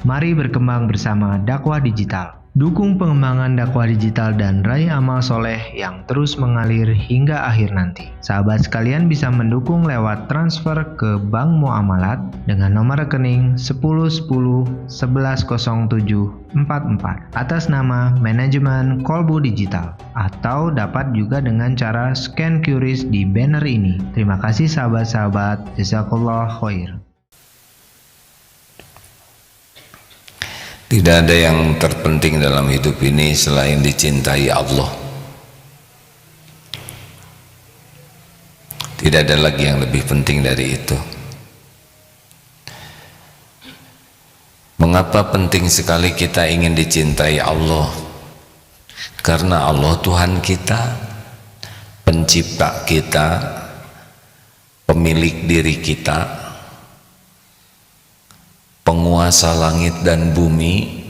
Mari berkembang bersama dakwah digital. Dukung pengembangan dakwah digital dan raih amal soleh yang terus mengalir hingga akhir nanti. Sahabat sekalian bisa mendukung lewat transfer ke Bank Muamalat dengan nomor rekening 1010110744 atas nama Manajemen Kolbu Digital, atau dapat juga dengan cara scan QRIS di banner ini. Terima kasih sahabat-sahabat, jazakallah khair. Tidak ada yang terpenting dalam hidup ini selain dicintai Allah. Tidak ada lagi yang lebih penting dari itu. Mengapa penting sekali kita ingin dicintai Allah? Karena Allah Tuhan kita, pencipta kita, pemilik diri kita, penguasa langit dan bumi,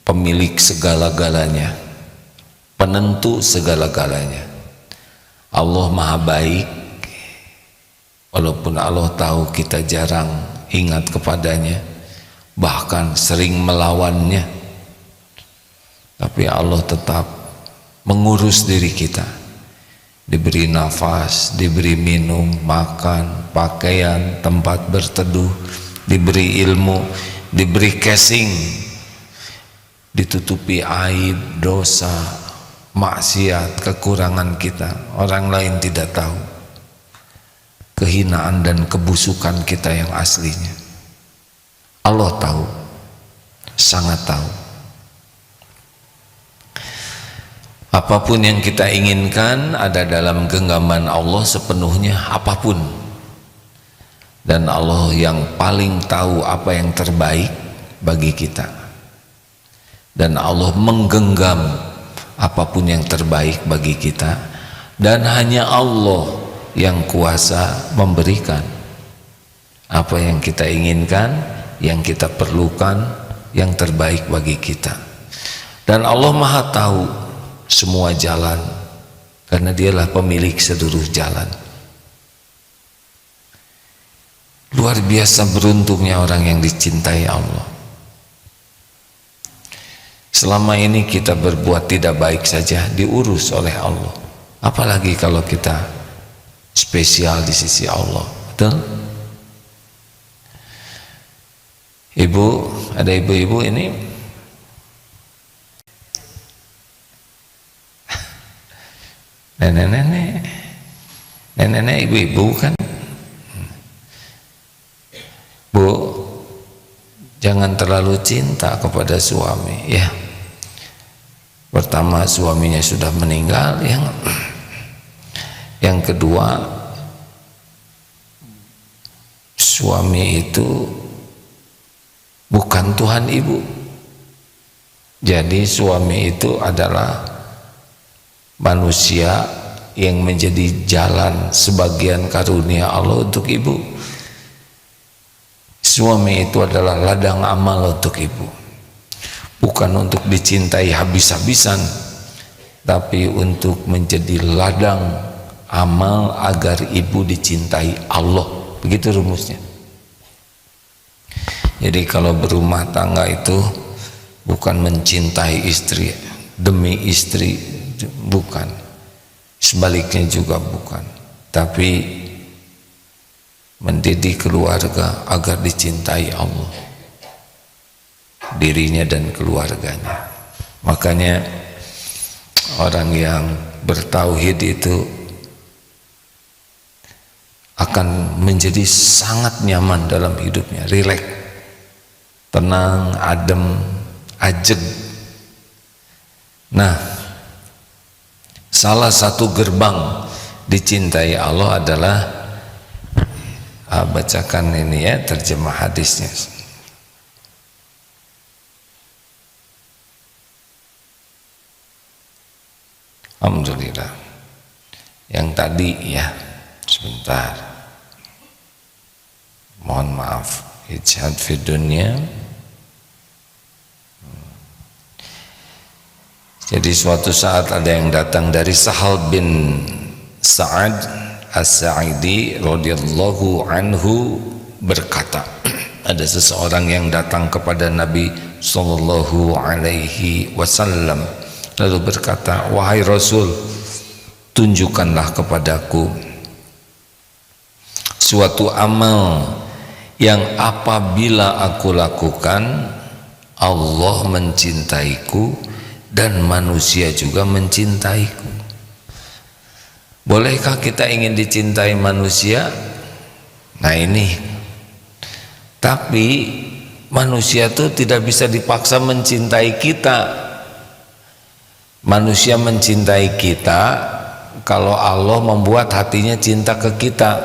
pemilik segala-galanya, penentu segala-galanya. Allah Maha Baik, walaupun Allah tahu kita jarang ingat kepadanya, bahkan sering melawannya, tapi Allah tetap mengurus diri kita. Diberi nafas, diberi minum, makan, pakaian, tempat berteduh, diberi ilmu, diberi casing, ditutupi aib, dosa, maksiat, kekurangan kita. Orang lain tidak tahu kehinaan dan kebusukan kita yang aslinya. Allah tahu, sangat tahu. Apapun yang kita inginkan ada dalam genggaman Allah sepenuhnya, apapun. Dan Allah yang paling tahu apa yang terbaik bagi kita, dan Allah menggenggam apapun yang terbaik bagi kita, dan hanya Allah yang kuasa memberikan apa yang kita inginkan, yang kita perlukan, yang terbaik bagi kita. Dan Allah Maha tahu semua jalan, karena Dialah pemilik seluruh jalan. Luar biasa beruntungnya orang yang dicintai Allah. Selama ini kita berbuat tidak baik saja diurus oleh Allah, apalagi kalau kita spesial di sisi Allah. Betul? Ibu, ada ibu-ibu ini nenek-nenek, ibu-ibu kan. Bu, jangan terlalu cinta kepada suami ya. Pertama, suaminya sudah meninggal, yang kedua, suami itu bukan Tuhan ibu. Jadi suami itu adalah manusia yang menjadi jalan sebagian karunia Allah untuk ibu. Suami itu adalah ladang amal untuk ibu, bukan untuk dicintai habis-habisan, tapi untuk menjadi ladang amal agar ibu dicintai Allah. Begitu rumusnya. Jadi kalau berumah tangga itu bukan mencintai istri demi istri, bukan, sebaliknya juga bukan, tapi mendidik keluarga agar dicintai Allah, dirinya dan keluarganya. Makanya orang yang bertauhid itu akan menjadi sangat nyaman dalam hidupnya, rileks, tenang, adem, ajeg. Nah, salah satu gerbang dicintai Allah adalah, bacakan ini ya terjemah hadisnya. Alhamdulillah. Yang tadi ya, sebentar, mohon maaf, ijtihad fi dunya. Jadi suatu saat ada yang datang dari Sahal bin Sa'ad As-Sa'idi radhiyallahu anhu berkata, Ada seseorang yang datang kepada Nabi Sallallahu Alaihi Wasallam lalu berkata, wahai Rasul, tunjukkanlah kepadaku suatu amal yang apabila aku lakukan Allah mencintaiku dan manusia juga mencintaiku. Bolehkah kita ingin dicintai manusia? Nah ini. Tapi manusia itu tidak bisa dipaksa mencintai kita. Manusia mencintai kita kalau Allah membuat hatinya cinta ke kita.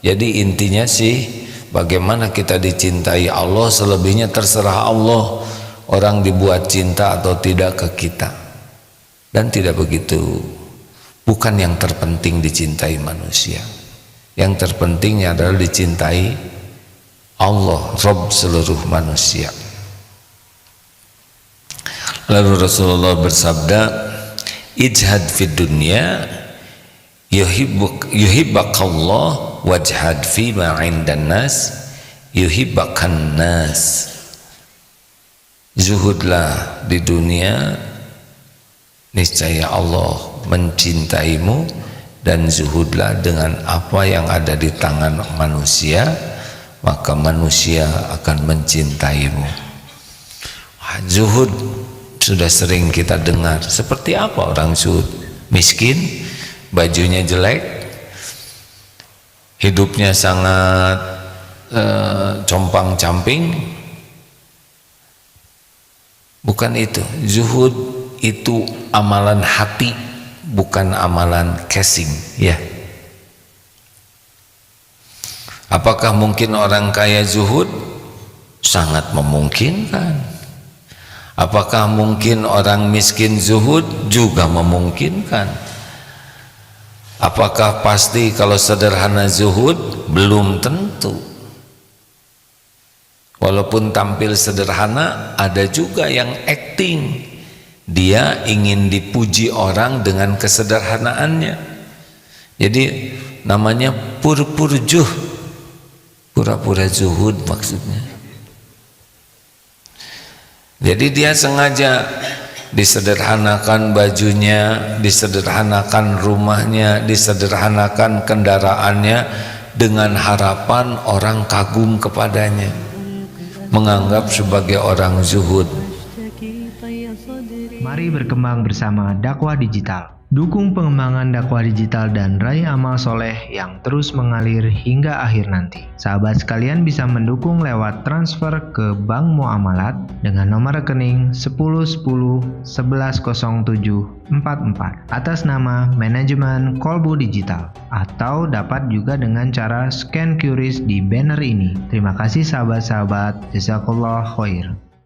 Jadi intinya sih bagaimana kita dicintai Allah, selebihnya terserah Allah. Orang dibuat cinta atau tidak ke kita. Dan tidak begitu. Bukan yang terpenting dicintai manusia. Yang terpentingnya adalah dicintai Allah, Rabb seluruh manusia. Lalu Rasulullah bersabda, ijhad fid dunya yuhibbakallah wajhad fi ma 'indan nas yuhibbakan nas. Zuhudlah di dunia, niscaya Allah mencintaimu, dan zuhudlah dengan apa yang ada di tangan manusia, maka manusia akan mencintaimu. Zuhud sudah sering kita dengar. Seperti apa orang zuhud? Miskin, bajunya jelek, hidupnya sangat compang-camping. Bukan itu. Zuhud itu amalan hati, bukan amalan casing, ya. Apakah mungkin orang kaya zuhud? Sangat memungkinkan. Apakah mungkin orang miskin zuhud? Juga memungkinkan. Apakah pasti kalau sederhana zuhud? Belum tentu. Walaupun tampil sederhana, ada juga yang acting. Dia ingin dipuji orang dengan kesederhanaannya. Jadi namanya pur-purjuh. Pura-pura zuhud maksudnya. Jadi dia sengaja disederhanakan bajunya, disederhanakan rumahnya, disederhanakan kendaraannya dengan harapan orang kagum kepadanya, menganggap sebagai orang zuhud. Mari berkembang bersama dakwah digital. Dukung pengembangan dakwah digital dan raih amal soleh yang terus mengalir hingga akhir nanti. Sahabat sekalian bisa mendukung lewat transfer ke Bank Muamalat dengan nomor rekening 1010110744 atas nama Manajemen Kolbu Digital, atau dapat juga dengan cara scan QRIS di banner ini. Terima kasih sahabat-sahabat. Jazakallah khair.